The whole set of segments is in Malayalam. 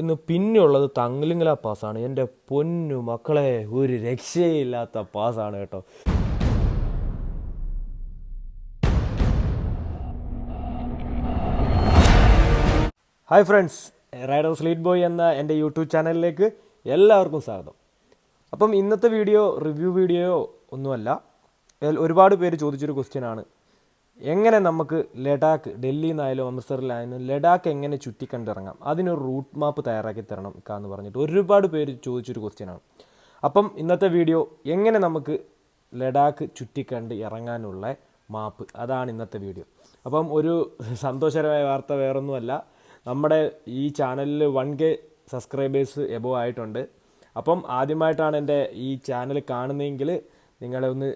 ഇന്ന് പിന്നെയുള്ളത് തങ്ങലിങ്ങല പാസ്സാണ്. എൻ്റെ പൊന്നു മക്കളെ, ഒരു രക്ഷയില്ലാത്ത പാസ്സാണ് കേട്ടോ. Hi friends, rider sleet boy എന്ന എൻ്റെ യൂട്യൂബ് ചാനലിലേക്ക് എല്ലാവർക്കും സ്വാഗതം. അപ്പം ഇന്നത്തെ വീഡിയോ റിവ്യൂ വീഡിയോയോ ഒന്നുമല്ല. ഒരുപാട് പേര് ചോദിച്ചൊരു ക്വസ്റ്റ്യനാണ്, എങ്ങനെ നമുക്ക് ലഡാക്ക്, ഡൽഹിയിൽ നിന്നായാലും അമൃത്സറിലായാലും ലഡാക്ക് എങ്ങനെ ചുറ്റിക്കണ്ടിറങ്ങാം, അതിനൊരു റൂട്ട് മാപ്പ് തയ്യാറാക്കി തരണം എന്ന് പറഞ്ഞിട്ട് ഒരുപാട് പേര് ചോദിച്ചൊരു ക്വസ്റ്റ്യനാണ്. അപ്പം ഇന്നത്തെ വീഡിയോ എങ്ങനെ നമുക്ക് ലഡാക്ക് ചുറ്റിക്കണ്ട് ഇറങ്ങാനുള്ള മാപ്പ്, അതാണ് ഇന്നത്തെ വീഡിയോ. അപ്പം ഒരു സന്തോഷകരമായ വാർത്ത വേറൊന്നുമല്ല, നമ്മുടെ ഈ ചാനലിൽ 1K സബ്സ്ക്രൈബേഴ്സ് എബോ ആയിട്ടുണ്ട്. അപ്പം ആദ്യമായിട്ടാണ് എൻ്റെ ഈ ചാനൽ കാണുന്നതെങ്കിൽ നിങ്ങളെ ഒന്ന്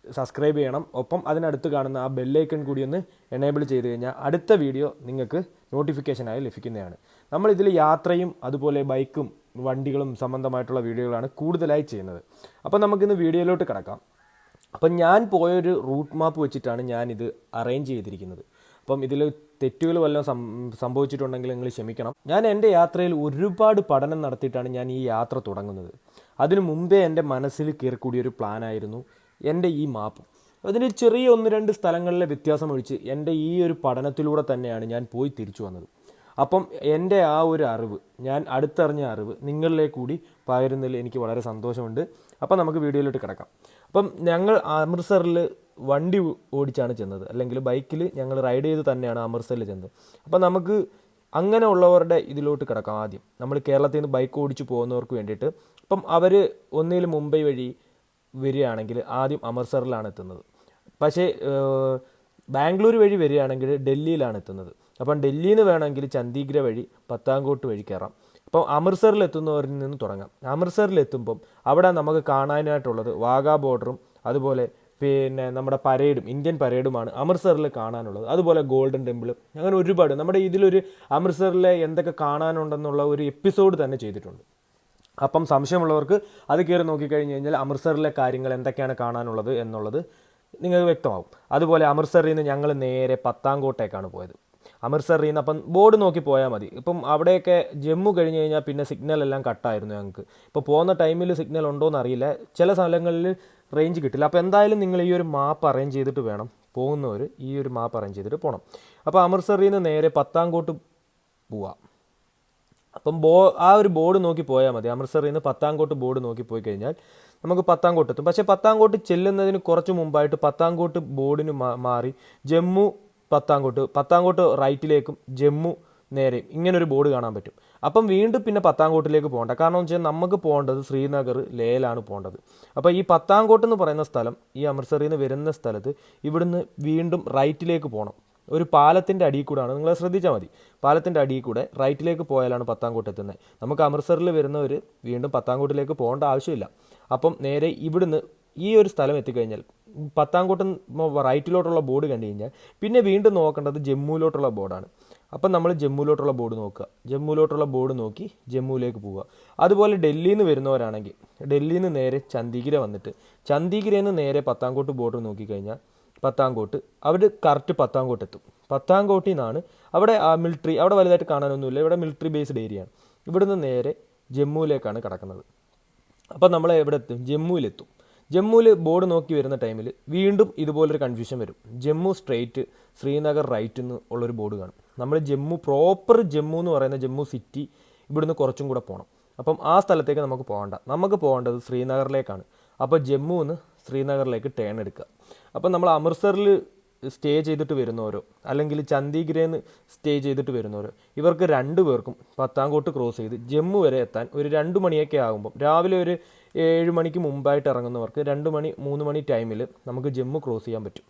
സബ്സ്ക്രൈബ് ചെയ്യണം. ഒപ്പം അതിനടുത്ത് കാണുന്ന ആ ബെല്ലൈക്കൺ കൂടി ഒന്ന് എനേബിൾ ചെയ്ത് കഴിഞ്ഞാൽ അടുത്ത വീഡിയോ നിങ്ങൾക്ക് നോട്ടിഫിക്കേഷനായി ലഭിക്കുന്നതാണ്. നമ്മളിതിൽ യാത്രയും അതുപോലെ ബൈക്കും വണ്ടികളും സംബന്ധമായിട്ടുള്ള വീഡിയോകളാണ് കൂടുതലായി ചെയ്യുന്നത്. അപ്പം നമുക്കിന്ന് വീഡിയോയിലോട്ട് കിടക്കാം. അപ്പം ഞാൻ പോയൊരു റൂട്ട് മാപ്പ് വെച്ചിട്ടാണ് ഞാനിത് അറേഞ്ച് ചെയ്തിരിക്കുന്നത്. അപ്പം ഇതിൽ തെറ്റുകൾ വല്ലതും സംഭവിച്ചിട്ടുണ്ടെങ്കിൽ നിങ്ങൾ ക്ഷമിക്കണം. ഞാൻ എൻ്റെ യാത്രയിൽ ഒരുപാട് പഠനം നടത്തിയിട്ടാണ് ഞാൻ ഈ യാത്ര തുടങ്ങുന്നത്. അതിനു മുമ്പേ എൻ്റെ മനസ്സിൽ കയറിക്കൂടിയൊരു പ്ലാനായിരുന്നു എൻ്റെ ഈ മാപ്പ്. അതിന് ചെറിയ 1-2 സ്ഥലങ്ങളിലെ വ്യത്യാസം ഒഴിച്ച് എൻ്റെ ഈ ഒരു പഠനത്തിലൂടെ തന്നെയാണ് ഞാൻ പോയി തിരിച്ചു വന്നത്. അപ്പം എൻ്റെ ആ ഒരു അറിവ്, ഞാൻ അടുത്തറിഞ്ഞ അറിവ് നിങ്ങളിലേക്ക് കൂടി പകരുന്നതിൽ എനിക്ക് വളരെ സന്തോഷമുണ്ട്. അപ്പം നമുക്ക് വീഡിയോയിലോട്ട് കിടക്കാം. അപ്പം ഞങ്ങൾ അമൃത്സറിൽ വണ്ടി ഓടിച്ചാണ് ചെന്നത്, അല്ലെങ്കിൽ ബൈക്കിൽ ഞങ്ങൾ റൈഡ് ചെയ്ത് തന്നെയാണ് അമൃത്സറിൽ ചെന്നത്. അപ്പം നമുക്ക് അങ്ങനെ ഉള്ളവരുടെ ഇതിലോട്ട് കിടക്കാം. ആദ്യം നമ്മൾ കേരളത്തിൽ നിന്ന് ബൈക്ക് ഓടിച്ച് പോകുന്നവർക്ക് വേണ്ടിയിട്ട്, അപ്പം അവർ ഒന്നിൽ മുംബൈ വഴി വരികയാണെങ്കിൽ ആദ്യം അമൃത്സറിലാണ് എത്തുന്നത്. പക്ഷേ ബാംഗ്ലൂർ വഴി വരികയാണെങ്കിൽ ഡൽഹിയിലാണ് എത്തുന്നത്. അപ്പം ഡൽഹിയിൽ നിന്ന് വേണമെങ്കിൽ ചണ്ഡീഗഡ് വഴി പത്താൻകോട്ട് വഴി കയറാം. അപ്പം അമൃത്സറിൽ എത്തുന്നവരിൽ നിന്ന് തുടങ്ങാം. അമൃത്സറിലെത്തുമ്പം അവിടെ നമുക്ക് കാണാനായിട്ടുള്ളത് വാഗാ ബോർഡറും അതുപോലെ പിന്നെ നമ്മുടെ പരേഡും, ഇന്ത്യൻ പരേഡുമാണ് അമൃത്സറിൽ കാണാനുള്ളത്. അതുപോലെ ഗോൾഡൻ ടെമ്പിളും, അങ്ങനെ ഒരുപാട് നമ്മുടെ ഇതിലൊരു അമൃത്സറിലെ എന്തൊക്കെ കാണാനുണ്ടെന്നുള്ള ഒരു എപ്പിസോഡ് തന്നെ ചെയ്തിട്ടുണ്ട്. അപ്പം സംശയമുള്ളവർക്ക് അത് കയറി നോക്കിക്കഴിഞ്ഞ് കഴിഞ്ഞാൽ അമൃത്സറിലെ കാര്യങ്ങൾ എന്തൊക്കെയാണ് കാണാനുള്ളത് എന്നുള്ളത് നിങ്ങൾക്ക് വ്യക്തമാവും. അതുപോലെ അമൃത്സറിൽ നിന്ന് ഞങ്ങൾ നേരെ പത്താൻകോട്ടേക്കാണ് പോയത്. അമൃത്സറിൽ നിന്ന് അപ്പം ബോർഡ് നോക്കി പോയാൽ മതി. ഇപ്പം അവിടെയൊക്കെ ജമ്മു കഴിഞ്ഞ് കഴിഞ്ഞാൽ പിന്നെ സിഗ്നൽ എല്ലാം കട്ടായിരുന്നു ഞങ്ങൾക്ക്. ഇപ്പോൾ പോകുന്ന ടൈമിൽ സിഗ്നൽ ഉണ്ടോയെന്ന് അറിയില്ല, ചില സ്ഥലങ്ങളിൽ റേഞ്ച് കിട്ടില്ല. അപ്പോൾ എന്തായാലും നിങ്ങൾ ഈ ഒരു മാപ്പ് അറേഞ്ച് ചെയ്തിട്ട് വേണം പോകുന്നവർ, ഈ ഒരു മാപ്പ് അറേഞ്ച് ചെയ്തിട്ട് പോകണം. അപ്പോൾ അമൃത്സറിൽ നിന്ന് നേരെ പത്താൻകോട്ട് പോവാം. അപ്പം ആ ഒരു ബോർഡ് നോക്കി പോയാൽ മതി. അമൃത്സറിൽ നിന്ന് പത്താൻകോട്ട് ബോർഡ് നോക്കി പോയി കഴിഞ്ഞാൽ നമുക്ക് പത്താൻകോട്ട് എത്തും. പക്ഷേ പത്താൻകോട്ട് ചെല്ലുന്നതിന് കുറച്ച് മുമ്പായിട്ട് പത്താൻകോട്ട് ബോർഡിന് മാറി ജമ്മു പത്താൻകോട്ട് റൈറ്റിലേക്കും ജമ്മു നേരെയും ഇങ്ങനൊരു ബോർഡ് കാണാൻ പറ്റും. അപ്പം വീണ്ടും പിന്നെ പത്താൻകോട്ടിലേക്ക് പോകണ്ട. കാരണം എന്ന് വെച്ചാൽ നമുക്ക് പോകേണ്ടത് ശ്രീനഗർ, ലേയിലാണ് പോകേണ്ടത്. അപ്പോൾ ഈ പത്താൻകോട്ട് എന്ന് പറയുന്ന സ്ഥലം, ഈ അമൃത്സറിൽ നിന്ന് വരുന്ന സ്ഥലത്ത് ഇവിടുന്ന് വീണ്ടും റൈറ്റിലേക്ക് പോകണം. ഒരു പാലത്തിൻ്റെ അടിയിൽ കൂടെയാണ്, നിങ്ങൾ ശ്രദ്ധിച്ചാൽ മതി. പാലത്തിൻ്റെ അടിയിൽ കൂടെ റൈറ്റിലേക്ക് പോയാലാണ് പത്താൻകോട്ട് എത്തുന്നത്. നമുക്ക് അമൃത്സറിൽ വരുന്നവർ വീണ്ടും പത്താൻകോട്ടിലേക്ക് പോകേണ്ട ആവശ്യമില്ല. അപ്പം നേരെ ഇവിടുന്ന് ഈ ഒരു സ്ഥലം എത്തിക്കഴിഞ്ഞാൽ പത്താൻകോട്ട് റൈറ്റിലോട്ടുള്ള ബോർഡ് കണ്ടു കഴിഞ്ഞാൽ പിന്നെ വീണ്ടും നോക്കേണ്ടത് ജമ്മുവിലോട്ടുള്ള ബോർഡാണ്. അപ്പം നമ്മൾ ജമ്മുവിലോട്ടുള്ള ബോർഡ് നോക്കുക. ജമ്മുവിലോട്ടുള്ള ബോർഡ് നോക്കി ജമ്മുവിലേക്ക് പോവുക. അതുപോലെ ഡൽഹിയിൽ നിന്ന് വരുന്നവരാണെങ്കിൽ ഡൽഹിയിൽ നിന്ന് നേരെ ചണ്ഡീഗഡ് വന്നിട്ട് ചണ്ഡീഗഡിൽ നിന്ന് നേരെ പത്താൻകോട്ട് ബോർഡ് നോക്കിക്കഴിഞ്ഞാൽ പത്താൻകോട്ട് അവർ കറക്റ്റ് പത്താൻകോട്ട് എത്തും. പത്താൻകോട്ടിൽ നിന്നാണ് അവിടെ മിലിറ്ററി, അവിടെ വലുതായിട്ട് കാണാനൊന്നുമില്ല, ഇവിടെ മിലിറ്ററി ബേസ്ഡ് ഏരിയയാണ്. ഇവിടുന്ന് നേരെ ജമ്മുവിലേക്കാണ് കിടക്കുന്നത്. അപ്പം നമ്മൾ എവിടെ എത്തും? ജമ്മുവിലെത്തും. ജമ്മുവിൽ ബോർഡ് നോക്കി വരുന്ന ടൈമിൽ വീണ്ടും ഇതുപോലൊരു കൺഫ്യൂഷൻ വരും. ജമ്മു സ്ട്രെയിറ്റ്, ശ്രീനഗർ റൈറ്റ് എന്ന് ഉള്ളൊരു ബോർഡ് കാണും. നമ്മൾ പ്രോപ്പർ ജമ്മു എന്ന് പറയുന്ന ജമ്മു സിറ്റി ഇവിടുന്ന് കുറച്ചും കൂടെ പോകണം. അപ്പം ആ സ്ഥലത്തേക്ക് നമുക്ക് പോകണ്ട. നമുക്ക് പോകേണ്ടത് ശ്രീനഗറിലേക്കാണ്. അപ്പോൾ ജമ്മുവിൽ ശ്രീനഗറിലേക്ക് ടേൺ എടുക്കുക. അപ്പം നമ്മൾ അമൃത്സറിൽ സ്റ്റേ ചെയ്തിട്ട് വരുന്നവരോ അല്ലെങ്കിൽ ചണ്ഡീഗഡിൽ നിന്ന് സ്റ്റേ ചെയ്തിട്ട് വരുന്നവരോ, ഇവർക്ക് 2 പേർക്കും പത്താൻകോട്ട് ക്രോസ് ചെയ്ത് ജമ്മു വരെ എത്താൻ ഒരു 2 മണിയൊക്കെ ആകുമ്പം, രാവിലെ ഒരു 7 മണിക്ക് മുമ്പായിട്ട് ഇറങ്ങുന്നവർക്ക് 2 മണി 3 മണി ടൈമിൽ നമുക്ക് ജമ്മു ക്രോസ് ചെയ്യാൻ പറ്റും.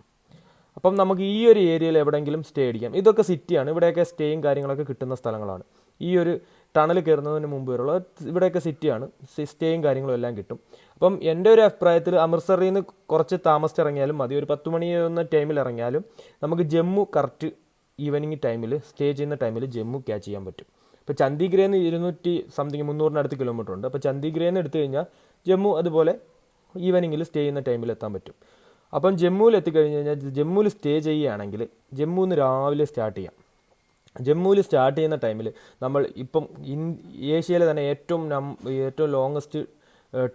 അപ്പം നമുക്ക് ഈ ഒരു ഏരിയയിൽ എവിടെയെങ്കിലും സ്റ്റേ അടിക്കാം. ഇതൊക്കെ സിറ്റിയാണ്, ഇവിടെയൊക്കെ സ്റ്റേയും കാര്യങ്ങളൊക്കെ കിട്ടുന്ന സ്ഥലങ്ങളാണ്. ഈ ഒരു ടണൽ കയറുന്നതിന് മുമ്പ് വരെയുള്ള ഇവിടെയൊക്കെ സിറ്റിയാണ്, സ്റ്റേയും കാര്യങ്ങളും എല്ലാം കിട്ടും. അപ്പം എൻ്റെ ഒരു അഭിപ്രായത്തിൽ അമൃത്സറിൽ നിന്ന് കുറച്ച് താമസിച്ചിറങ്ങിയാലും മതി, ഒരു 10 മണി എന്ന ടൈമിൽ ഇറങ്ങിയാലും നമുക്ക് ജമ്മു കറക്റ്റ് ഈവനിങ് ടൈമിൽ സ്റ്റേ ചെയ്യുന്ന ടൈമിൽ ജമ്മു ക്യാച്ച് ചെയ്യാൻ പറ്റും. ഇപ്പോൾ ചണ്ഡീഗഡിൽ നിന്ന് 300 കിലോമീറ്റർ ഉണ്ട്. അപ്പോൾ ചണ്ഡീഗഡിൽ നിന്ന് എടുത്തു കഴിഞ്ഞാൽ ജമ്മു അതുപോലെ ഈവനിങ്ങിൽ സ്റ്റേ ചെയ്യുന്ന ടൈമിൽ എത്താൻ പറ്റും. അപ്പം ജമ്മുവിൽ എത്തിക്കഴിഞ്ഞ് കഴിഞ്ഞാൽ ജമ്മുവിൽ സ്റ്റേ ചെയ്യുകയാണെങ്കിൽ ജമ്മുവിൽ നിന്ന് രാവിലെ സ്റ്റാർട്ട് ചെയ്യാം. ജമ്മുവിൽ സ്റ്റാർട്ട് ചെയ്യുന്ന ടൈമിൽ നമ്മൾ ഇപ്പം ഏഷ്യയിലെ തന്നെ ഏറ്റവും ലോങ്ങസ്റ്റ്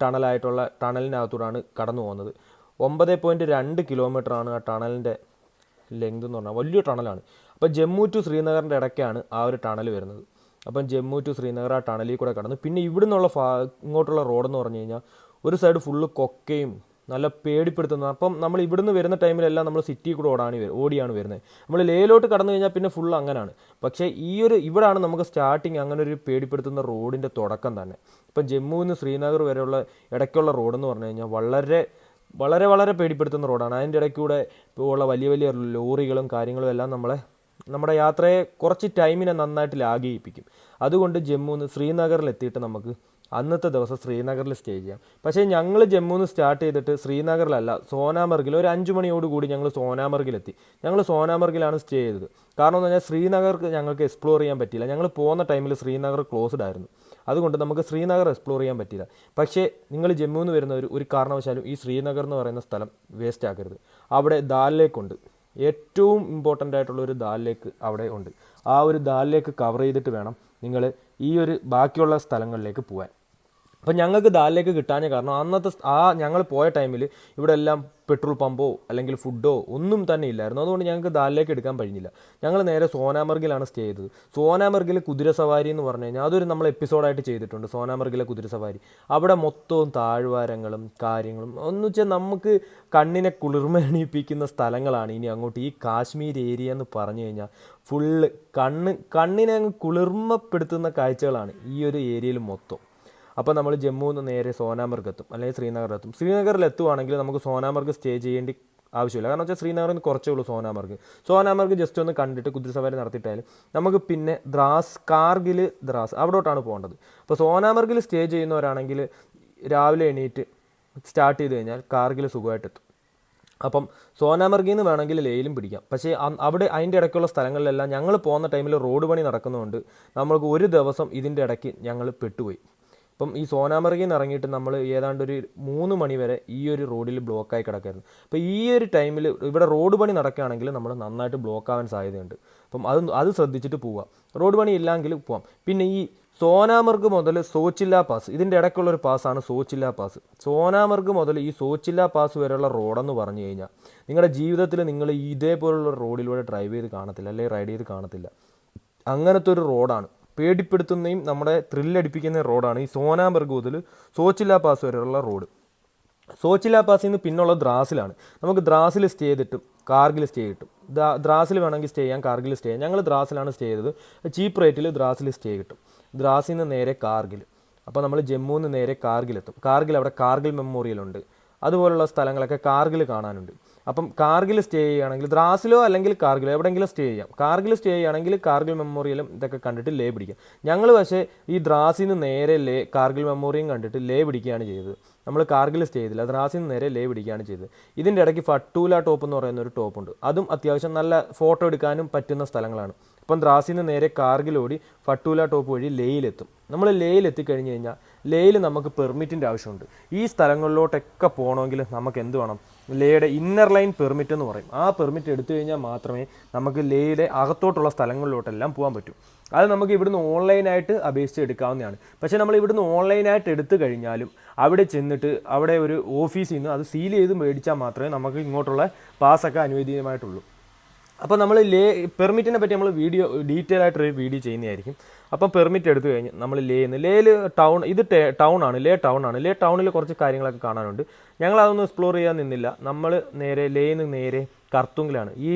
ടണലായിട്ടുള്ള ടണലിനകത്തൂടാണ് കടന്നു പോകുന്നത്. 9.2 കിലോമീറ്ററാണ് ആ ടണലിൻ്റെ ലെങ്ത് എന്ന് പറഞ്ഞാൽ വലിയ ടണലാണ്. അപ്പോൾ ജമ്മു ടു ശ്രീനഗറിൻ്റെ ഇടയ്ക്കാണ് ആ ഒരു ടണൽ വരുന്നത്. അപ്പം ജമ്മു ടു ശ്രീനഗർ ആ ടണലിൽ കൂടെ കടന്നു. പിന്നെ ഇവിടെ നിന്നുള്ള ഇങ്ങോട്ടുള്ള റോഡെന്ന് പറഞ്ഞു കഴിഞ്ഞാൽ ഒരു സൈഡ് ഫുള്ള് കൊക്കയും നല്ല പേടിപ്പെടുത്തുന്നത്. അപ്പം നമ്മൾ ഇവിടുന്ന് വരുന്ന ടൈമിലെല്ലാം നമ്മൾ സിറ്റി കൂടെ ഓടിയാണ് വരുന്നത്. നമ്മൾ ലേയിലോട്ട് കടന്നു കഴിഞ്ഞാൽ പിന്നെ ഫുള്ള് അങ്ങനെയാണ്. പക്ഷേ ഇവിടാണ് നമുക്ക് സ്റ്റാർട്ടിങ് അങ്ങനെ ഒരു പേടിപ്പെടുത്തുന്ന റോഡിൻ്റെ തുടക്കം തന്നെ. ഇപ്പം ജമ്മുവിൽ നിന്ന് ശ്രീനഗർ വരെയുള്ള ഇടയ്ക്കുള്ള റോഡെന്ന് പറഞ്ഞു കഴിഞ്ഞാൽ വളരെ വളരെ വളരെ പേടിപ്പെടുത്തുന്ന റോഡാണ്. അതിൻ്റെ ഇടയ്ക്കൂടെ ഉള്ള വലിയ വലിയ ലോറികളും കാര്യങ്ങളും എല്ലാം നമ്മുടെ യാത്രയെ കുറച്ച് ടൈമിനെ നന്നായിട്ട് ലാഗ് ചെയ്യിപ്പിക്കും. അതുകൊണ്ട് ജമ്മുവിൽ നിന്ന് ശ്രീനഗറിൽ എത്തിയിട്ട് നമുക്ക് അന്നത്തെ ദിവസം ശ്രീനഗറിൽ സ്റ്റേ ചെയ്യാം. പക്ഷേ ഞങ്ങൾ ജമ്മുവിൽ നിന്ന് സ്റ്റാർട്ട് ചെയ്തിട്ട് ശ്രീനഗറിലല്ല, സോനാമർഗിൽ ഒരു 5 മണിയോടുകൂടി ഞങ്ങൾ സോനാമർഗിലെത്തി. ഞങ്ങൾ സോനാമർഗിലാണ് സ്റ്റേ ചെയ്തത്. കാരണം എന്ന് പറഞ്ഞാൽ ശ്രീനഗർക്ക് ഞങ്ങൾക്ക് എക്സ്പ്ലോർ ചെയ്യാൻ പറ്റിയില്ല. ഞങ്ങൾ പോകുന്ന ടൈമിൽ ശ്രീനഗർ ക്ലോസ്ഡ് ആയിരുന്നു. അതുകൊണ്ട് നമുക്ക് ശ്രീനഗർ എക്സ്പ്ലോർ ചെയ്യാൻ പറ്റില്ല. പക്ഷേ നിങ്ങൾ ജമ്മുവിൽ നിന്ന് വരുന്ന ഒരു കാരണവശാലും ഈ ശ്രീനഗർ എന്ന് പറയുന്ന സ്ഥലം വേസ്റ്റ് ആക്കരുത്. അവിടെ ദാൽ ലേക്ക് ഉണ്ട്. ഏറ്റവും ഇമ്പോർട്ടൻ്റ് ആയിട്ടുള്ള ഒരു ദാൽ ലേക്ക് അവിടെ ഉണ്ട്. ആ ഒരു ദാൽ ലേക്ക് കവർ ചെയ്തിട്ട് വേണം നിങ്ങൾ ഈ ഒരു ബാക്കിയുള്ള സ്ഥലങ്ങളിലേക്ക് പോകാൻ. അപ്പം ഞങ്ങൾക്ക് ദാൽ ലേക്ക് കിട്ടാഞ്ഞ കാരണം ഞങ്ങൾ പോയ ടൈമിൽ ഇവിടെ എല്ലാം പെട്രോൾ പമ്പോ അല്ലെങ്കിൽ ഫുഡോ ഒന്നും തന്നെ ഇല്ലായിരുന്നു. അതുകൊണ്ട് ഞങ്ങൾക്ക് ദാൽ ലേക്ക് എടുക്കാൻ കഴിഞ്ഞില്ല. ഞങ്ങൾ നേരെ സോനാമർഗിലാണ് സ്റ്റേ ചെയ്തത്. സോനാമർഗിൽ കുതിരസവാരി എന്ന് പറഞ്ഞു കഴിഞ്ഞാൽ അതൊരു നമ്മൾ എപ്പിസോഡായിട്ട് ചെയ്തിട്ടുണ്ട്. സോനാമർഗിലെ കുതിരസവാരി അവിടെ മൊത്തവും താഴ്വാരങ്ങളും കാര്യങ്ങളും എന്ന് വെച്ചാൽ നമുക്ക് കണ്ണിനെ കുളിർമണിയിപ്പിക്കുന്ന സ്ഥലങ്ങളാണ്. ഇനി അങ്ങോട്ട് ഈ കാശ്മീർ ഏരിയ എന്ന് പറഞ്ഞു കഴിഞ്ഞാൽ ഫുള്ള് കണ്ണിനെ അങ്ങ് കുളിർമപ്പെടുത്തുന്ന കാഴ്ചകളാണ് ഈ ഒരു ഏരിയയിൽ മൊത്തം. അപ്പോൾ നമ്മൾ ജമ്മുവിൽ നിന്ന് നേരെ സോനാമർഗ് എത്തും അല്ലെങ്കിൽ ശ്രീനഗറിലെത്തും. ശ്രീനഗറിൽ എത്തുവാണെങ്കിൽ നമുക്ക് സോനാമർഗ് സ്റ്റേ ചെയ്യേണ്ടി ആവശ്യമില്ല. കാരണം വെച്ചാൽ ശ്രീനഗറിൽ നിന്ന് കുറച്ചേ ഉള്ളൂ സോനാമർഗ് ജസ്റ്റ് ഒന്ന് കണ്ടിട്ട് കുതിരസവാരി നടത്തിയിട്ടായാലും നമുക്ക് പിന്നെ കാർഗിൽ അവിടോട്ടാണ് പോകേണ്ടത്. അപ്പോൾ സോനാമർഗിൽ സ്റ്റേ ചെയ്യുന്നവരാണെങ്കിൽ രാവിലെ എണീറ്റ് സ്റ്റാർട്ട് ചെയ്ത് കഴിഞ്ഞാൽ കാർഗിൽ സുഖമായിട്ടെത്തും. അപ്പം സോനാമർഗിൽ നിന്ന് വേണമെങ്കിൽ ലേയിലും പിടിക്കാം. പക്ഷേ അതിൻ്റെ ഇടയ്ക്കുള്ള സ്ഥലങ്ങളിലെല്ലാം ഞങ്ങൾ പോകുന്ന ടൈമിൽ റോഡ് പണി നടക്കുന്നതുകൊണ്ട് നമ്മൾക്ക് ഒരു ദിവസം ഇതിൻ്റെ ഇടയ്ക്ക് ഞങ്ങൾ പെട്ടുപോയി. അപ്പം ഈ സോനാമർഗിൽ നിന്ന് ഇറങ്ങിയിട്ട് നമ്മൾ ഏതാണ്ട് ഒരു 3 മണി വരെ ഈ ഒരു റോഡിൽ ബ്ലോക്കായി കിടക്കായിരുന്നു. അപ്പോൾ ഈ ഒരു ടൈമിൽ ഇവിടെ റോഡ് പണി നടക്കുകയാണെങ്കിൽ നമ്മൾ നന്നായിട്ട് ബ്ലോക്ക് ആവാൻ സാധ്യതയുണ്ട്. അപ്പം അത് ശ്രദ്ധിച്ചിട്ട് പോവുക. റോഡ് പണി ഇല്ലെങ്കിൽ പോവാം. പിന്നെ ഈ സോനാമർഗ് മുതൽ സോച്ചില്ല പാസ്, ഇതിൻ്റെ ഇടയ്ക്കുള്ളൊരു പാസ്സാണ് സോച്ചില്ല പാസ്. സോനാമർഗ് മുതൽ ഈ സോച്ചില്ല പാസ് വരെയുള്ള റോഡെന്ന് പറഞ്ഞു കഴിഞ്ഞാൽ നിങ്ങളുടെ ജീവിതത്തിൽ നിങ്ങൾ ഇതേപോലുള്ള റോഡിലൂടെ ഡ്രൈവ് ചെയ്ത് കാണത്തില്ല അല്ലെങ്കിൽ റൈഡ് ചെയ്ത് കാണത്തില്ല. അങ്ങനത്തെ ഒരു റോഡാണ്. പേടിപ്പെടുത്തുന്നതും നമ്മുടെ ത്രില്ലടിപ്പിക്കുന്ന റോഡാണ് ഈ സോനാമർഗ് മുതൽ സോച്ചില്ല പാസ് വരെയുള്ള റോഡ്. സോച്ചില്ല പാസിൽ നിന്ന് പിന്നുള്ള ദ്രാസിലാണ്. നമുക്ക് ദ്രാസിൽ സ്റ്റേ ചെയ്തിട്ടും കാർഗിൽ സ്റ്റേ കിട്ടും. ദ്രാസിൽ വേണമെങ്കിൽ സ്റ്റേ ചെയ്യാം, കാർഗിൽ സ്റ്റേ ചെയ്യാം. ഞങ്ങൾ ദ്രാസിലാണ് സ്റ്റേ ചെയ്തത്. ചീപ്പ് റേറ്റിൽ ദ്രാസിൽ സ്റ്റേ കിട്ടും. ദ്രാസിൽ നിന്ന് നേരെ കാർഗിൽ. അപ്പോൾ നമ്മൾ ജമ്മുവിൽ നിന്ന് നേരെ കാർഗിലെത്തും. അവിടെ കാർഗിൽ മെമ്മോറിയലുണ്ട്. അതുപോലുള്ള സ്ഥലങ്ങളൊക്കെ കാർഗിൽ കാണാനുണ്ട്. അപ്പം കാർഗിൽ സ്റ്റേ ചെയ്യുകയാണെങ്കിൽ ദ്രാസിലോ അല്ലെങ്കിൽ കാർഗിലോ എവിടെയെങ്കിലും സ്റ്റേ ചെയ്യാം. കാർഗിൽ സ്റ്റേ ചെയ്യുകയാണെങ്കിൽ കാർഗിൽ മെമ്മോറിയലും ഇതൊക്കെ കണ്ടിട്ട് ലേ പിടിക്കാം. ഞങ്ങൾ പക്ഷേ ഈ ദ്രാസിൽ നിന്ന് നേരെ കാർഗിൽ മെമ്മോറിയം കണ്ടിട്ട് ലേ പിടിക്കുകയാണ് ചെയ്തത്. നമ്മൾ കാർഗിൽ സ്റ്റേ ചെയ്തില്ല, ദ്രാസിൽ നിന്ന് നേരെ ലേ പിടിക്കുകയാണ് ചെയ്തത്. ഇതിൻ്റെ ഇടയ്ക്ക് ഫട്ടൂല ടോപ്പ് എന്ന് പറയുന്ന ഒരു ടോപ്പുണ്ട്. അതും അത്യാവശ്യം നല്ല ഫോട്ടോ എടുക്കാനും പറ്റുന്ന സ്ഥലങ്ങളാണ്. അപ്പം ദ്രാസിൽ നിന്ന് നേരെ കാർഗിലോടി ഫട്ടൂല ടോപ്പ് വഴി ലേയിലെത്തും. നമ്മൾ ലേയിലെത്തിക്കഴിഞ്ഞ് കഴിഞ്ഞാൽ ലേയിൽ നമുക്ക് പെർമിറ്റിൻ്റെ ആവശ്യമുണ്ട്. ഈ സ്ഥലങ്ങളിലോട്ടൊക്കെ പോകണമെങ്കിൽ നമുക്ക് എന്ത് വേണം? ലേയുടെ ഇന്നർ ലൈൻ പെർമിറ്റ് എന്ന് പറയും. ആ പെർമിറ്റ് എടുത്തു കഴിഞ്ഞാൽ മാത്രമേ നമുക്ക് ലേയിലെ അകത്തോട്ടുള്ള സ്ഥലങ്ങളിലോട്ടെല്ലാം പോകാൻ പറ്റൂ. അത് നമുക്ക് ഇവിടുന്ന് ഓൺലൈനായിട്ട് അപേക്ഷിച്ച് എടുക്കാവുന്നതാണ്. പക്ഷേ നമ്മൾ ഇവിടുന്ന് ഓൺലൈനായിട്ട് എടുത്തു കഴിഞ്ഞാലും അവിടെ ചെന്നിട്ട് അവിടെ ഒരു ഓഫീസിൽ നിന്ന് അത് സീൽ ചെയ്ത് മേടിച്ചാൽ മാത്രമേ നമുക്ക് ഇങ്ങോട്ടുള്ള പാസ്സൊക്കെ അനുവദനീയമായിട്ടുള്ളൂ. അപ്പോൾ നമ്മൾ പെർമിറ്റിനെ പറ്റി നമ്മൾ ഡീറ്റെയിൽ ആയിട്ടൊരു വീഡിയോ ചെയ്യുന്നതായിരിക്കും. അപ്പം പെർമിറ്റ് എടുത്തു കഴിഞ്ഞ് നമ്മൾ ലേയിൽ ടൗൺ ആണ്. ലേ ടൗണിൽ കുറച്ച് കാര്യങ്ങളൊക്കെ കാണാനുണ്ട്. ഞങ്ങളതൊന്നും എക്സ്പ്ലോർ ചെയ്യാൻ നിന്നില്ല. നമ്മൾ നേരെ ലേയിൽ നിന്ന് നേരെ കർത്തുങ്കിലാണ്. ഈ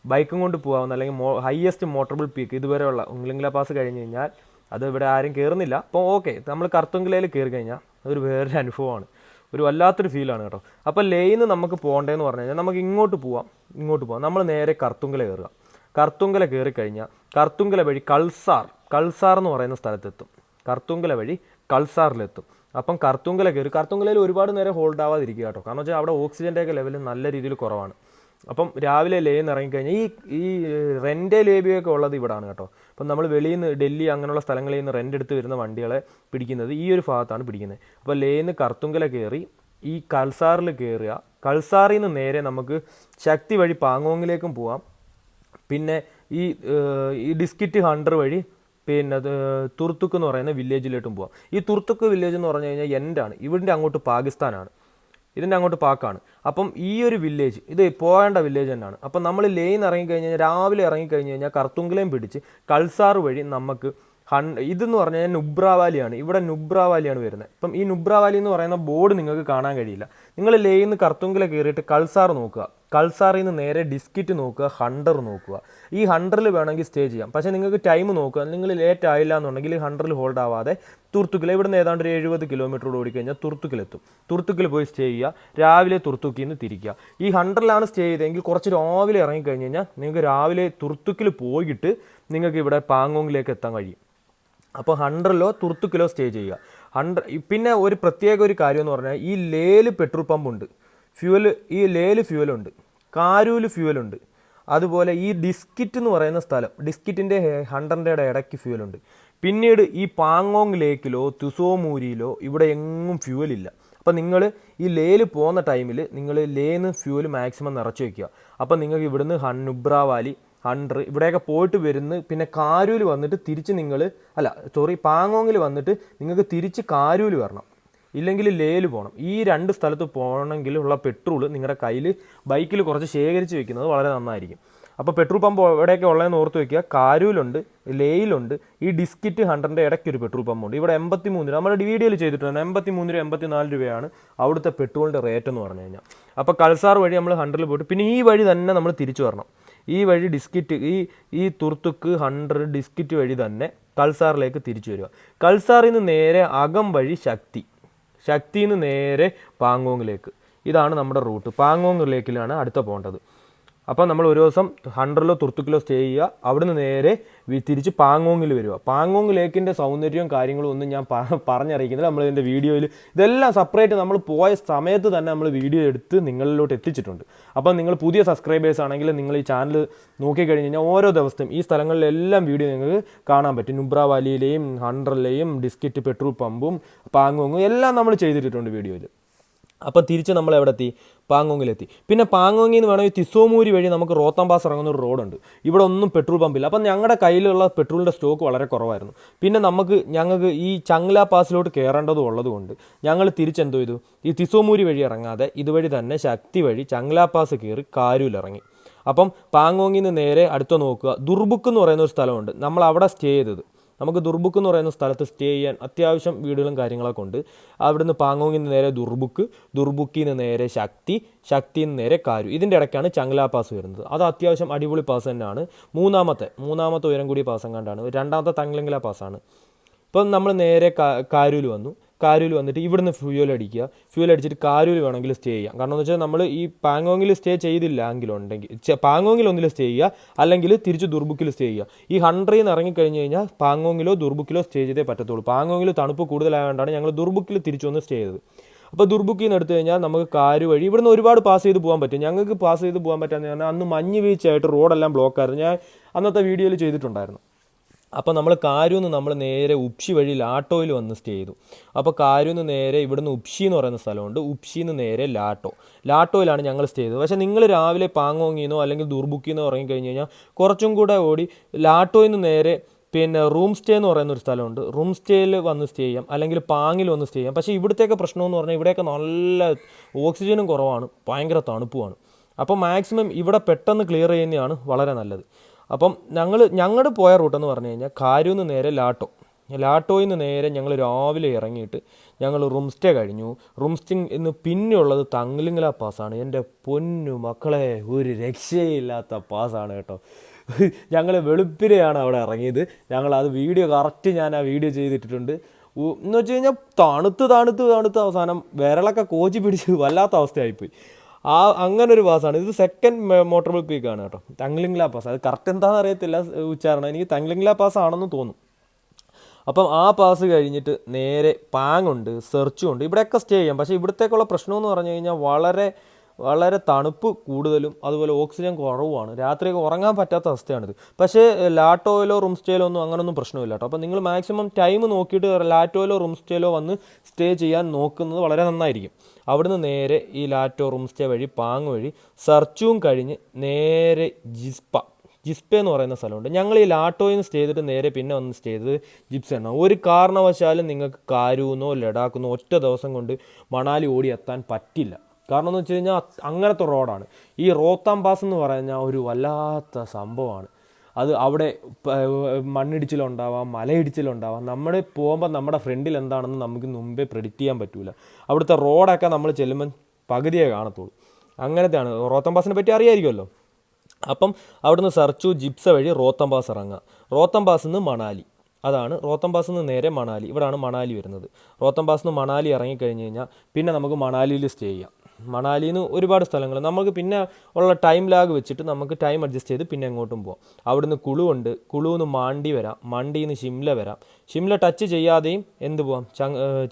ബൈക്കും കൊണ്ട് പോകാവുന്ന അല്ലെങ്കിൽ ഹയസ്റ്റ് മോട്ടറബിൾ പീക്ക് ഇതുവരെയുള്ള ഉംഗ്ലിംഗ്ല പാസ് കഴിഞ്ഞ് കഴിഞ്ഞാൽ അത് ഇവിടെ ആരും കയറുന്നില്ല. അപ്പോൾ ഓക്കെ, നമ്മൾ കർത്തുങ്കിലയിൽ കയറി കഴിഞ്ഞാൽ അതൊരു വേറൊരു അനുഭവമാണ്. ഒരു വല്ലാത്തൊരു ഫീലാണ് കേട്ടോ. അപ്പോൾ ലേയിൽ നിന്ന് നമുക്ക് പോകേണ്ടതെന്ന് പറഞ്ഞു കഴിഞ്ഞാൽ നമുക്ക് ഇങ്ങോട്ട് പോവാം. നമ്മൾ നേരെ കർത്തുങ്കല കയറുക. കർത്തുങ്കല കയറി കഴിഞ്ഞാൽ കർത്തുങ്കല വഴി കൾസാർ എന്ന് പറയുന്ന സ്ഥലത്തെത്തും. കർത്തുങ്കല വഴി കൾസാറിലെത്തും. അപ്പം കർത്തുങ്കല കയറി കർത്തുങ്കലയിൽ ഒരുപാട് നേരം ഹോൾഡ് ആവാതിരിക്കുക കേട്ടോ. കാരണം വെച്ചാൽ അവിടെ ഓക്സിജൻ്റെയൊക്കെ ലെവൽ നല്ല രീതിയിൽ കുറവാണ്. അപ്പം രാവിലെ ലേയിൽ നിന്ന് ഇറങ്ങിക്കഴിഞ്ഞാൽ ഈ റെൻ്റ് ലേബിയൊക്കെ ഉള്ളത് ഇവിടാണ് കേട്ടോ. അപ്പം നമ്മൾ വെളിയിൽ നിന്ന് ഡൽഹി അങ്ങനെയുള്ള സ്ഥലങ്ങളിൽ നിന്ന് റെൻ്റ് എടുത്ത് വരുന്ന വണ്ടികളെ പിടിക്കുന്നത് ഈ ഒരു ഭാഗത്താണ് പിടിക്കുന്നത്. അപ്പോൾ ലേയിൽ നിന്ന് കർത്തുങ്കല കയറി ഈ കൾസാറിൽ കയറുക. കൾസാറിൽ നിന്ന് നേരെ നമുക്ക് ശക്തി വഴി പാങ്ങോങ്ങിലേക്കും പോവാം. പിന്നെ ഈ ഡിസ്കിറ്റ് ഹണ്ടർ വഴി പിന്നെ തുർത്തുക്ക് എന്ന് പറയുന്ന വില്ലേജിലോട്ടും പോവാം. ഈ തുർത്തുക്ക് വില്ലേജ് എന്ന് പറഞ്ഞു കഴിഞ്ഞാൽ എൻഡാണ്, ഇവിടുത്തെ അങ്ങോട്ട് പാകിസ്ഥാനാണ്, ഇതിൻ്റെ അങ്ങോട്ട് പാക്കാണ്. അപ്പം ഈ ഒരു വില്ലേജ് ഇത് പോകേണ്ട വില്ലേജ് തന്നെയാണ്. അപ്പം നമ്മൾ ലേന്ന് ഇറങ്ങിക്കഴിഞ്ഞ് കഴിഞ്ഞാൽ രാവിലെ ഇറങ്ങിക്കഴിഞ്ഞ് കഴിഞ്ഞാൽ കർത്തുങ്കിലയും പിടിച്ച് കൾസാർ വഴി നമുക്ക് ഇതെന്ന് പറഞ്ഞു കഴിഞ്ഞാൽ നുബ്ര വാലിയാണ്, ഇവിടെ നുബ്ര വാലിയാണ് വരുന്നത്. ഇപ്പം ഈ നുബ്ര വാലി എന്ന് പറയുന്ന ബോർഡ് നിങ്ങൾക്ക് കാണാൻ കഴിയില്ല. നിങ്ങൾ ലേയിൽ നിന്ന് കർത്തുങ്കില കയറിയിട്ട് കൾസാർ നോക്കുക, കൾസാറിൽ നിന്ന് നേരെ ഡിസ്കിറ്റ് നോക്കുക, ഹണ്ടർ നോക്കുക. ഈ ഹണ്ടറിൽ വേണമെങ്കിൽ സ്റ്റേ ചെയ്യാം. പക്ഷേ നിങ്ങൾക്ക് ടൈം നോക്കുക, നിങ്ങൾ ലേറ്റ് ആയില്ല എന്നുണ്ടെങ്കിൽ ഈ ഹണ്ടറിൽ ഹോൾഡ് ആവാതെ തുർത്തുക്കിൽ ഇവിടുന്ന് ഏതാണ്ട് ഒരു 70 കിലോമീറ്റർ ഓടിക്കഴിഞ്ഞാൽ തുർത്തുക്കിലെത്തും. തുർത്തുക്കിൽ പോയി സ്റ്റേ ചെയ്യുക, രാവിലെ തുർത്തുക്കിൽ നിന്ന് തിരിക്കുക. ഈ ഹണ്ടറിലാണ് സ്റ്റേ ചെയ്തതെങ്കിൽ കുറച്ച് രാവിലെ ഇറങ്ങിക്കഴിഞ്ഞ് കഴിഞ്ഞാൽ നിങ്ങൾക്ക് രാവിലെ തുർത്തുക്കിൽ പോയിട്ട് നിങ്ങൾക്ക് ഇവിടെ പാങ്ങോങ്ങിലേക്ക് എത്താൻ കഴിയും. അപ്പോൾ ഹണ്ടറിലോ തുർത്തുക്കിലോ സ്റ്റേ ചെയ്യുക. പിന്നെ ഒരു പ്രത്യേക ഒരു കാര്യം എന്ന് പറഞ്ഞാൽ ഈ ലേയിൽ പെട്രോൾ പമ്പുണ്ട്, ഈ ലേയിൽ ഫ്യൂവലുണ്ട്, കാരൂല് ഫ്യൂവലുണ്ട്. അതുപോലെ ഈ ഡിസ്കിറ്റ് എന്ന് പറയുന്ന സ്ഥലം, ഡിസ്കിറ്റിൻ്റെ ഹണ്ടറിൻ്റെ ഇടയ്ക്ക് ഫ്യൂവലുണ്ട്. പിന്നീട് ഈ പാങ്ങോങ് ലേക്കിലോ തുസോമൂരിയിലോ ഇവിടെ എങ്ങും ഫ്യൂവലില്ല. അപ്പോൾ നിങ്ങൾ ഈ ലേയിൽ പോകുന്ന ടൈമിൽ നിങ്ങൾ ലേന്ന് ഫ്യൂവൽ മാക്സിമം നിറച്ച് വയ്ക്കുക. അപ്പോൾ നിങ്ങൾക്ക് ഇവിടുന്ന് നുബ്ര വാലി, ഹണ്ടർ ഇവിടെയൊക്കെ പോയിട്ട് വരുന്ന, പിന്നെ കാരൂല് വന്നിട്ട് തിരിച്ച് പാങ്ങോങ്ങിൽ വന്നിട്ട് നിങ്ങൾക്ക് തിരിച്ച് കാരൂല് വരണം, ഇല്ലെങ്കിൽ ലേയിൽ പോകണം. ഈ 2 സ്ഥലത്ത് പോകണമെങ്കിലുള്ള പെട്രോൾ നിങ്ങളുടെ കയ്യിൽ ബൈക്കിൽ കുറച്ച് ശേഖരിച്ച് വെക്കുന്നത് വളരെ നന്നായിരിക്കും. അപ്പോൾ പെട്രോൾ പമ്പ് എവിടെയൊക്കെ ഉള്ളതെന്ന് ഓർത്ത് വയ്ക്കുക. കാരൂലുണ്ട്, ലേയിലുണ്ട്, ഈ ഡിസ്കിറ്റ് ഹണ്ടറിൻ്റെ ഇടയ്ക്ക് ഒരു പെട്രോൾ പമ്പുണ്ട്. ഇവിടെ 83 രൂപ നമ്മുടെ വീഡിയോയിൽ ചെയ്തിട്ടുണ്ട്, 83 രൂപ 84 രൂപയാണ് അവിടുത്തെ പെട്രോളിൻ്റെ റേറ്റ് എന്ന് പറഞ്ഞു കഴിഞ്ഞാൽ. അപ്പോൾ കൾസാർ വഴി നമ്മൾ ഹണ്ടറിൽ പോയിട്ട് പിന്നെ ഈ വഴി തന്നെ നമ്മൾ തിരിച്ചു വരണം. ഈ വഴി ഡിസ്കിറ്റ് ഈ തുർത്തുക്ക് ഹണ്ടർ ഡിസ്കിറ്റ് വഴി തന്നെ കൾസാറിലേക്ക് തിരിച്ചു വരിക. കൾസാറിൽ നിന്ന് നേരെ അകം വഴി ശക്തിയിൽ നിന്ന് നേരെ പാങ്ങോങ്ങിലേക്ക്. ഇതാണ് നമ്മുടെ റൂട്ട്. പാങ്ങോങ് ലേക്കിലാണ് അടുത്ത പോകേണ്ടത്. അപ്പോൾ നമ്മൾ ഒരു ദിവസം ഹണ്ടറിലോ തുർത്തുക്കിലോ സ്റ്റേ ചെയ്യുക, അവിടുന്ന് നേരെ തിരിച്ച് പാങ്ങോങ്ങിൽ വരിക. പാങ്ങോങ് ലേക്കിൻ്റെ സൗന്ദര്യവും കാര്യങ്ങളും ഒന്നും ഞാൻ പറഞ്ഞറിയിക്കുന്നില്ല, നമ്മളിതിൻ്റെ വീഡിയോയിൽ ഇതെല്ലാം സെപ്പറേറ്റ് നമ്മൾ പോയ സമയത്ത് തന്നെ നമ്മൾ വീഡിയോ എടുത്ത് നിങ്ങളിലോട്ട് എത്തിച്ചിട്ടുണ്ട്. അപ്പം നിങ്ങൾ പുതിയ സബ്സ്ക്രൈബേഴ്സ് ആണെങ്കിൽ നിങ്ങൾ ഈ ചാനൽ നോക്കിക്കഴിഞ്ഞ് കഴിഞ്ഞാൽ ഓരോ ദിവസത്തെയും ഈ സ്ഥലങ്ങളിലെല്ലാം വീഡിയോ നിങ്ങൾക്ക് കാണാൻ പറ്റും. നുബ്ര വാലിയിലെയും ഹണ്ടറിലെയും ഡിസ്കിറ്റ് പെട്രോൾ പമ്പും പാങ്ങോങ്ങും എല്ലാം നമ്മൾ ചെയ്തിട്ടുണ്ട് വീഡിയോയിൽ. അപ്പം തിരിച്ച് നമ്മൾ എവിടെ എത്തി? പാങ്ങോങ്ങിലെത്തി. പിന്നെ പാങ്ങോങ്ങിൽ നിന്ന് വേണമെങ്കിൽ തിസോമൂരി വഴി നമുക്ക് റോത്തം പാസ് ഇറങ്ങുന്ന ഒരു റോഡുണ്ട്. ഇവിടെ ഒന്നും പെട്രോൾ പമ്പില്ല. അപ്പം ഞങ്ങളുടെ കയ്യിലുള്ള പെട്രോളിൻ്റെ സ്റ്റോക്ക് വളരെ കുറവായിരുന്നു. പിന്നെ ഞങ്ങൾക്ക് ഈ ചങ്ല പാസിലോട്ട് കയറേണ്ടതും ഉള്ളതുകൊണ്ട് ഞങ്ങൾ തിരിച്ചെന്തോ ചെയ്തു, ഈ തിസോമൂരി വഴി ഇറങ്ങാതെ ഇതുവഴി തന്നെ ശക്തി വഴി ചങ്ല പാസ് കയറി കാരൂലിറങ്ങി. അപ്പം പാങ്ങോങ്ങിൽ നിന്ന് നേരെ അടുത്ത നോക്കുക, ദുർബുക്ക് എന്ന് പറയുന്ന ഒരു സ്ഥലമുണ്ട്. നമ്മൾ അവിടെ സ്റ്റേ ചെയ്തത്. നമുക്ക് ദുർബുക്ക് എന്ന് പറയുന്ന സ്ഥലത്ത് സ്റ്റേ ചെയ്യാൻ അത്യാവശ്യം വീടുകളും കാര്യങ്ങളൊക്കെ ഉണ്ട്. അവിടുന്ന് പാങ്ങോങ്ങിൽ നിന്ന് നേരെ ദുർബുക്കിൽ നിന്ന് നേരെ ശക്തിയിൽ നിന്ന് നേരെ കാരു. ഇതിൻ്റെ ഇടയ്ക്കാണ് ചങ്ല പാസ് വരുന്നത്. അത് അത്യാവശ്യം അടിപൊളി പാസ് തന്നെയാണ്. മൂന്നാമത്തെ ഉയരം കൂടിയ പാസ് എങ്ങാണ്ടാണ്. രണ്ടാമത്തെ തങ്ലിംഗ്ല പാസ്സാണ്. ഇപ്പം നമ്മൾ നേരെ കാരൂൽ വന്നിട്ട് ഇവിടുന്ന് ഫ്യൂൽ അടിച്ചിട്ട് കാരൂൽ വേണമെങ്കിൽ സ്റ്റേ ചെയ്യാം. കാരണം എന്ന് വെച്ചാൽ നമ്മൾ ഈ പാങ്ങോങ്ങിൽ സ്റ്റേ ചെയ്തില്ല എങ്കിലുണ്ടെങ്കിൽ പാങ്ങോങ്ങിൽ ഒന്നിൽ സ്റ്റേ ചെയ്യുക, അല്ലെങ്കിൽ തിരിച്ച് ദുർബുക്കിൽ സ്റ്റേ ചെയ്യുക. ഈ ഹണ്ടറിൽ നിന്ന് ഇറങ്ങിക്കഴിഞ്ഞ് കഴിഞ്ഞാൽ പാങ്ങോങ്ങിലോ ദുർബുക്കിലോ സ്റ്റേ ചെയ്തേ പറ്റത്തുള്ളൂ. പാങ്ങോങ്ങിൽ തണുപ്പ് കൂടുതലായതുകൊണ്ടാണ് ഞങ്ങൾ ദുർബുക്കിൽ തിരിച്ചു വന്ന് സ്റ്റേ ചെയ്തത്. അപ്പോൾ ദുർബുക്കിൽ നിന്ന് എടുത്തു കഴിഞ്ഞാൽ നമുക്ക് കാര് വഴി ഇവിടുന്ന് ഒരുപാട് പാസ് ചെയ്ത് പോകാൻ പറ്റും. ഞങ്ങൾക്ക് പാസ് ചെയ്ത് പോകാൻ പറ്റാമെന്ന് പറഞ്ഞാൽ അന്ന് മഞ്ഞ് വീഴ്ചയായിട്ട് റോഡെല്ലാം ബ്ലോക്കായിരുന്നു. ഞാൻ അന്നത്തെ വീഡിയോയിൽ ചെയ്തിട്ടുണ്ടായിരുന്നു. അപ്പോൾ നമ്മൾ കാരൂന്ന് നമ്മൾ നേരെ ഉപ്ഷി വഴി ലാട്ടോയിൽ വന്ന് സ്റ്റേ ചെയ്തു. അപ്പോൾ കാരൂന്ന് നേരെ ഇവിടുന്ന് ഉപ്ഷി എന്ന് പറയുന്ന സ്ഥലമുണ്ട്, ഉപ്ഷിന്ന് നേരെ ലാട്ടോയിലാണ് ഞങ്ങൾ സ്റ്റേ ചെയ്തത്. പക്ഷേ നിങ്ങൾ രാവിലെ പാങ്ങോങ്ങിന്നോ അല്ലെങ്കിൽ ദുർബുക്കിന്നോ ഇറങ്ങിക്കഴിഞ്ഞ് കഴിഞ്ഞാൽ കുറച്ചും കൂടെ ഓടി ലാട്ടോയിൽ നിന്ന് നേരെ പിന്നെ റൂം സ്റ്റേ എന്ന് പറയുന്ന ഒരു സ്ഥലമുണ്ട്. റൂം സ്റ്റേയിൽ വന്ന് സ്റ്റേ ചെയ്യാം, അല്ലെങ്കിൽ പാങ്ങിൽ വന്ന് സ്റ്റേ ചെയ്യാം. പക്ഷേ ഇവിടുത്തേക്ക് പ്രശ്നമെന്ന് പറഞ്ഞാൽ ഇവിടെയൊക്കെ നല്ല ഓക്സിജനും കുറവാണ്, ഭയങ്കര തണുപ്പുമാണ്. അപ്പോൾ മാക്സിമം ഇവിടെ പെട്ടെന്ന് ക്ലിയർ ചെയ്യുന്നതാണ് വളരെ നല്ലത്. അപ്പം ഞങ്ങൾ പോയ റൂട്ടെന്ന് പറഞ്ഞു കഴിഞ്ഞാൽ കാരൂന്ന് നേരെ ലാട്ടോയിൽ നിന്ന് നേരെ ഞങ്ങൾ രാവിലെ ഇറങ്ങിയിട്ട് ഞങ്ങൾ റൂം സ്റ്റേ കഴിഞ്ഞു. റൂം സ്റ്റേ ഇന്ന് പിന്നെയുള്ളത് തങ്ലിംഗ്ല പാസ്സാണ്. എൻ്റെ പൊന്നു മക്കളെ, ഒരു രക്ഷയില്ലാത്ത പാസ്സാണ് കേട്ടോ. ഞങ്ങൾ വെളുപ്പിനെയാണ് അവിടെ ഇറങ്ങിയത്. ഞങ്ങളത് ഞാൻ ആ വീഡിയോ ചെയ്തിട്ടുണ്ട്. എന്ന് വെച്ച് കഴിഞ്ഞാൽ തണുത്ത് അവസാനം വിരളൊക്കെ കോച്ചി പിടിച്ച് വല്ലാത്ത അവസ്ഥയായിപ്പോയി. അങ്ങനൊരു പാസ്സാണ് ഇത്. സെക്കൻഡ് മോട്ടോറബിൾ പീക്കാണ് കേട്ടോ, തങ്ലിംഗ്ല പാസ്. അത് കറക്റ്റ് എന്താണെന്ന് അറിയത്തില്ല ഉച്ചാരണം, എനിക്ക് തങ്ലിംഗ്ല പാസ് ആണെന്ന് തോന്നും. അപ്പം ആ പാസ് കഴിഞ്ഞിട്ട് നേരെ പാങ്ങുണ്ട്, സെർച്ചുണ്ട്, ഇവിടെയൊക്കെ സ്റ്റേ ചെയ്യാം. പക്ഷേ ഇവിടത്തേക്കുള്ള പ്രശ്നമെന്ന് പറഞ്ഞു കഴിഞ്ഞാൽ വളരെ തണുപ്പ് കൂടുതലും അതുപോലെ ഓക്സിജൻ കുറവുമാണ്. രാത്രിയൊക്കെ ഉറങ്ങാൻ പറ്റാത്ത അവസ്ഥയാണിത്. പക്ഷേ ലാട്ടോയിലോ റൂം സ്റ്റേയിലോ ഒന്നും അങ്ങനൊന്നും പ്രശ്നമില്ല കേട്ടോ. അപ്പോൾ നിങ്ങൾ മാക്സിമം ടൈം നോക്കിയിട്ട് ലാറ്റോയിലോ റൂം സ്റ്റേയിലോ വന്ന് സ്റ്റേ ചെയ്യാൻ നോക്കുന്നത് വളരെ നന്നായിരിക്കും. അവിടുന്ന് നേരെ ഈ ലാറ്റോ റൂം സ്റ്റേ വഴി പാങ് വഴി സെർച്ചും കഴിഞ്ഞ് നേരെ ജിസ്പേ എന്ന് പറയുന്ന സ്ഥലമുണ്ട്. ഞങ്ങൾ ഈ ലാട്ടോയിൽ നിന്ന് സ്റ്റേ ചെയ്തിട്ട് നേരെ പിന്നെ വന്ന് സ്റ്റേ ചെയ്തത് ജിപ്സയാണ്. ഒരു കാരണവശാലും നിങ്ങൾക്ക് കാരൂന്നോ ലഡാക്കുന്നോ ഒറ്റ ദിവസം കൊണ്ട് മണാലി ഓടി എത്താൻ പറ്റില്ല. കാരണം എന്ന് വെച്ച് കഴിഞ്ഞാൽ അങ്ങനത്തെ റോഡാണ്. ഈ റോത്താം പാസ് എന്ന് പറഞ്ഞാൽ ഒരു വല്ലാത്ത സംഭവമാണ്. അത് അവിടെ മണ്ണിടിച്ചിലുണ്ടാവാം, മലയിടിച്ചിലുണ്ടാവാം. നമ്മൾ പോകുമ്പോൾ നമ്മുടെ ഫ്രണ്ടിൽ എന്താണെന്ന് നമുക്ക് മുമ്പേ പ്രെഡിക്റ്റ് ചെയ്യാൻ പറ്റില്ല. അവിടുത്തെ റോഡൊക്കെ നമ്മൾ ചെല്ലുമ്പം പകുതിയേ കാണത്തുള്ളൂ. അങ്ങനത്തെയാണ്. റോത്താം പാസിനെ പറ്റി അറിയാമായിരിക്കുമല്ലോ. അപ്പം അവിടുന്ന് സർച്ചു ജിപ്സ വഴി റോത്താം പാസ് ഇറങ്ങുക. റോത്താം പാസിൽ നിന്ന് മണാലി, അതാണ് റോത്താം പാസിൽ നിന്ന് നേരെ മണാലി. ഇവിടെയാണ് മണാലി വരുന്നത്. റോത്താം പാസിൽ നിന്ന് മണാലി ഇറങ്ങിക്കഴിഞ്ഞ് കഴിഞ്ഞാൽ പിന്നെ നമുക്ക് മണാലിയിൽ സ്റ്റേ ചെയ്യാം. മണാലിയിൽ നിന്ന് ഒരുപാട് സ്ഥലങ്ങൾ നമുക്ക് പിന്നെ ഉള്ള ടൈം ലാഗ് വെച്ചിട്ട് നമുക്ക് ടൈം അഡ്ജസ്റ്റ് ചെയ്ത് പിന്നെ എങ്ങോട്ടും പോകാം. അവിടുന്ന് കുളുവുണ്ട്, കുളുവിന്ന് മാണ്ടി വരാം, മാണ്ടിയിൽ നിന്ന് ഷിംല വരാം. ഷിംല ടച്ച് ചെയ്യാതെയും എന്ത് പോകാം,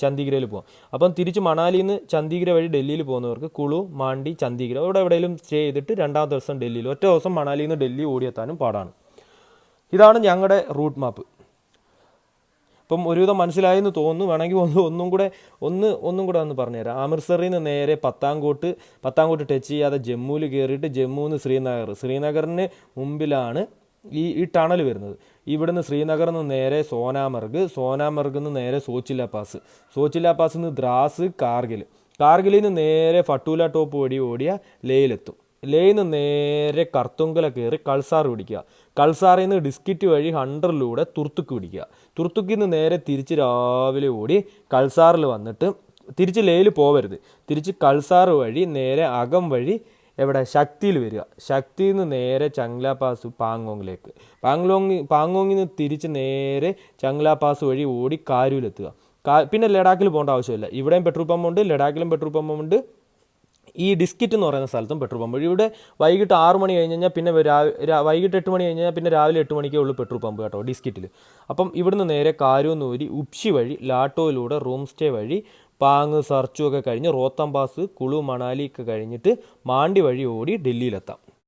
ചണ്ഡീഗഡിൽ പോകാം. അപ്പം തിരിച്ച് മണാലിയിൽ നിന്ന് ചണ്ഡീഗഡ് വഴി ഡൽഹിയിൽ പോകുന്നവർക്ക് കുളു, മാണ്ടി, ചണ്ഡീഗഡ് ഇവിടെ എവിടെയെങ്കിലും സ്റ്റേ ചെയ്തിട്ട് രണ്ടാമത്തെ ദിവസം ഡൽഹിയിൽ, ഒറ്റ ദിവസം മണാലിയിൽ നിന്ന് ഡൽഹി ഓടിയെത്താനും പാടാണ്. ഇതാണ് ഞങ്ങളുടെ റൂട്ട് മാപ്പ്. ഇപ്പം ഒരുവിധം മനസ്സിലായെന്ന് തോന്നുന്നു. വേണമെങ്കിൽ ഒന്നും കൂടെ ഒന്ന് പറഞ്ഞുതരാം. അമൃത്സറിൽ നിന്ന് നേരെ പത്താംകോട്ട് ടച്ച് ചെയ്യാതെ ജമ്മുവിൽ കയറിയിട്ട് ജമ്മുവിൽ നിന്ന് ശ്രീനഗറിന് മുമ്പിലാണ് ഈ ടണൽ വരുന്നത്. ഇവിടുന്ന് ശ്രീനഗറിൽ നിന്ന് നേരെ സോനാമർഗിൽ നിന്ന് നേരെ സോച്ചില്ല പാസ് നിന്ന് ദ്രാസ്, കാർഗിലിൽ നിന്ന് നേരെ ഫട്ടൂല ടോപ്പ് വഴി ഓടിയ ലേയിലെത്തും. ലേയിൽ നിന്ന് നേരെ കർത്തുങ്കല കയറി കൾസാർ പിടിക്കുക. കൾസാറിൽ നിന്ന് ഡിസ്കിറ്റ് വഴി ഹണ്ടറിലൂടെ തുർത്തുക്ക് പിടിക്കുക. തുർത്തുക്കിൽ നിന്ന് നേരെ തിരിച്ച് രാവിലെ ഓടി കൾസാറിൽ വന്നിട്ട് തിരിച്ച് ലേയിൽ പോവരുത്. തിരിച്ച് കൾസാർ വഴി നേരെ അകം വഴി എവിടെ ശക്തിയിൽ വരിക. ശക്തിയിൽ നിന്ന് നേരെ ചങ്ല പാസ് പാങ്കോങ്ങിലേക്ക്. പാങ്കോങ്ങിൽ നിന്ന് തിരിച്ച് നേരെ ചങ്ല പാസ് വഴി ഓടി കാരൂലെത്തുക. പിന്നെ ലഡാക്കിൽ പോകേണ്ട ആവശ്യമില്ല. ഇവിടെയും പെട്രോൾ പമ്പുണ്ട്, ലഡാക്കിലും പെട്രോൾ പമ്പുണ്ട്. ഈ ഡിസ്കിറ്റ് എന്ന് പറയുന്ന സ്ഥലത്തും പെട്രോൾ പമ്പ്. ഇവിടെ വൈകിട്ട് 6 മണി കഴിഞ്ഞ് കഴിഞ്ഞാൽ പിന്നെ വൈകിട്ട് 8 മണി കഴിഞ്ഞ് കഴിഞ്ഞാൽ പിന്നെ രാവിലെ 8 മണിക്കേ ഉള്ളൂ പെട്രോൾ പമ്പ് കേട്ടോ ഡിസ്കിറ്റിൽ. അപ്പം ഇവിടുന്ന് നേരെ കാരൂന്നൂരി ഉപ്ഷി വഴി ലാട്ടോയിലൂടെ റൂം സ്റ്റേ വഴി പാങ്, സർച്ചു ഒക്കെ കഴിഞ്ഞ് റോത്താം പാസ്, കുളു, മണാലി ഒക്കെ കഴിഞ്ഞിട്ട് മാണ്ടി വഴി ഓടി ഡൽഹിയിലെത്താം.